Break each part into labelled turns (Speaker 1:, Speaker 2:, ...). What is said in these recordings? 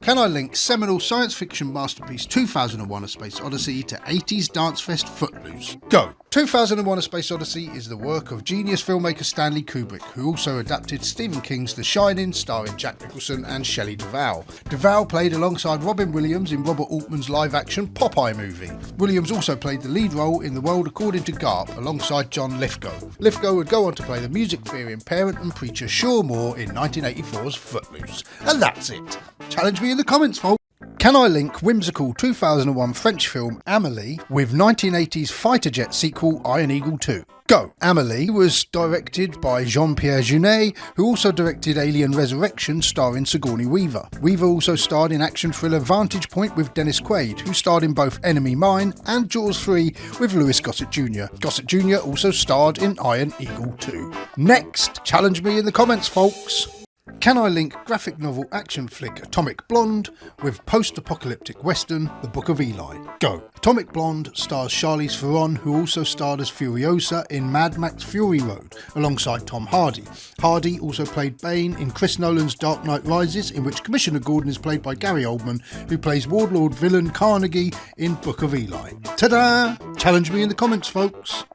Speaker 1: Can I link seminal science fiction masterpiece 2001: A Space Odyssey to 80s dance fest Footloose? Go! 2001: A Space Odyssey is the work of genius filmmaker Stanley Kubrick, who also adapted Stephen King's The Shining, starring Jack Nicholson and Shelley Duvall. Duvall played alongside Robin Williams in Robert Altman's live-action Popeye movie. Williams also played the lead role in The World According to Garp alongside John Lithgow. Lithgow would go on to play the music-theory parent and preacher Shaw Moore in 1984's Footloose. And that's it. Challenge me in the comments, folks. Can I link whimsical 2001 French film Amelie with 1980s fighter jet sequel Iron Eagle 2? Go! Amelie was directed by Jean-Pierre Jeunet, who also directed Alien Resurrection starring Sigourney Weaver. Weaver also starred in action thriller Vantage Point with Dennis Quaid, who starred in both Enemy Mine and Jaws 3 with Louis Gossett Jr. Gossett Jr. also starred in Iron Eagle 2. Next, challenge me in the comments, folks. Can I link graphic novel action flick Atomic Blonde with post-apocalyptic western The Book of Eli? Go! Atomic Blonde stars Charlize Theron, who also starred as Furiosa in Mad Max Fury Road alongside Tom Hardy. Hardy also played Bane in Chris Nolan's Dark Knight Rises, in which Commissioner Gordon is played by Gary Oldman, who plays warlord villain Carnegie in Book of Eli. Ta-da! Challenge me in the comments, folks.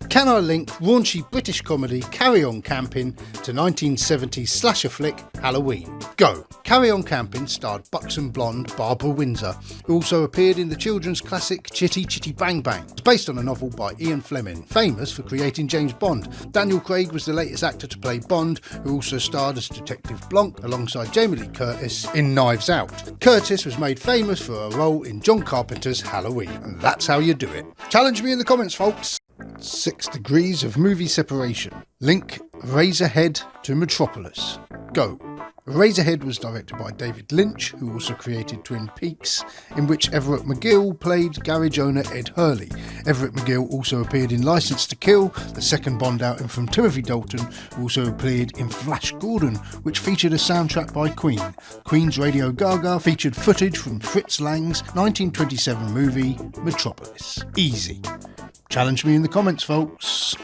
Speaker 1: Can I link raunchy British comedy Carry On Camping to 1970s slasher flick Halloween? Go! Carry On Camping starred buxom blonde Barbara Windsor, who also appeared in the children's classic Chitty Chitty Bang Bang. It's based on a novel by Ian Fleming, famous for creating James Bond. Daniel Craig was the latest actor to play Bond, who also starred as Detective Blanc alongside Jamie Lee Curtis in Knives Out. Curtis was made famous for a role in John Carpenter's Halloween, and that's how you do it. Challenge me in the comments, folks. 6 degrees of movie separation. Link Eraserhead to Metropolis. Go! Eraserhead was directed by David Lynch, who also created Twin Peaks, in which Everett McGill played garage owner Ed Hurley. Everett McGill also appeared in License to Kill, the second Bond outing from Timothy Dalton, who also appeared in Flash Gordon, which featured a soundtrack by Queen. Queen's Radio Gaga featured footage from Fritz Lang's 1927 movie Metropolis. Easy. Challenge me in the comments, folks.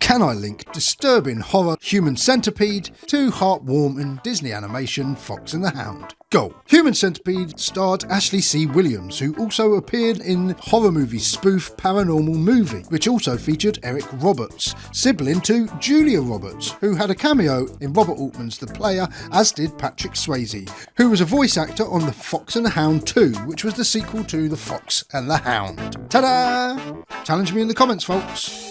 Speaker 1: Can I link disturbing horror Human Centipede to heartwarming Disney animation Fox and the Hound? Go! Human Centipede starred Ashley C. Williams, who also appeared in horror movie spoof Paranormal Movie, which also featured Eric Roberts, sibling to Julia Roberts, who had a cameo in Robert Altman's The Player, as did Patrick Swayze, who was a voice actor on The Fox and the Hound 2, which was the sequel to The Fox and the Hound. Ta-da! Challenge me in the comments, folks.